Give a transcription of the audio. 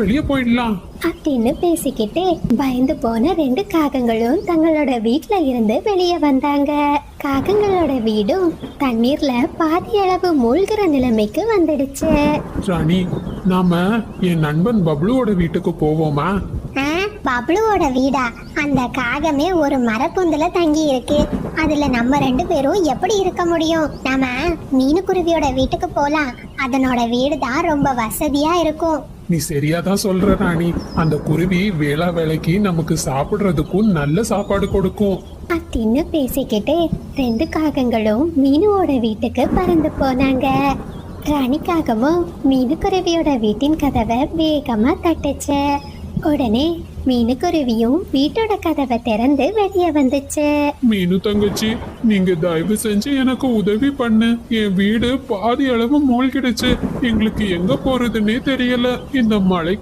வெளியே போயிடலாம் அப்படின்னு பேசிக்கிட்டே பயந்து போன ரெண்டு காகங்களும் தங்களோட வீட்ல இருந்து வெளியே வந்தாங்க. காகங்களோட வீடும் தண்ணீர்ல பாதி அளவு மூழ்கிற நிலைமைக்கு வந்துடுச்சு. ராணி, நாம என் நண்பன் பப்ளுவோட வீட்டுக்கு போவோமா? பப்ளுவோட வீடா? அந்த காகமே ஒரு மரப்பொந்துல தங்கி இருக்கு. அதுல நம்ம ரெண்டு பேரும் எப்படி இருக்க முடியும்? நாம மீனுக்குருவியோட வீட்டுக்கு போலாம். அதனோட வீடு தான் ரொம்ப வசதியா இருக்கும். நீ சரியாதான் சொல்ற ராணி. அந்த குருவி வேளா வேலைக்கு நமக்கு சாப்பிடுறதுக்கும் நல்ல சாப்பாடு கொடுக்கும் அப்படின்னு பேசிக்கிட்டே ரெண்டு காகங்களும் மீனுவோட வீட்டுக்கு பறந்து போனாங்க. ராணிக்காகமும் மீனுக்குருவியோட வீட்டின் கதவை வேகமா தட்டுச்சு. உடனே மீனுக்குருவியும் வீட்டோட கதவை திறந்து வெளியே வந்துச்சு. மீனு தங்கச்சி, நீங்க தயவு செஞ்சு எனக்கு உதவி பண்ணு. என் வீடு பாதி அளவு மூழ்கிடுச்சு. எங்களுக்கு எங்க போறதுன்னே தெரியல. இந்த மழை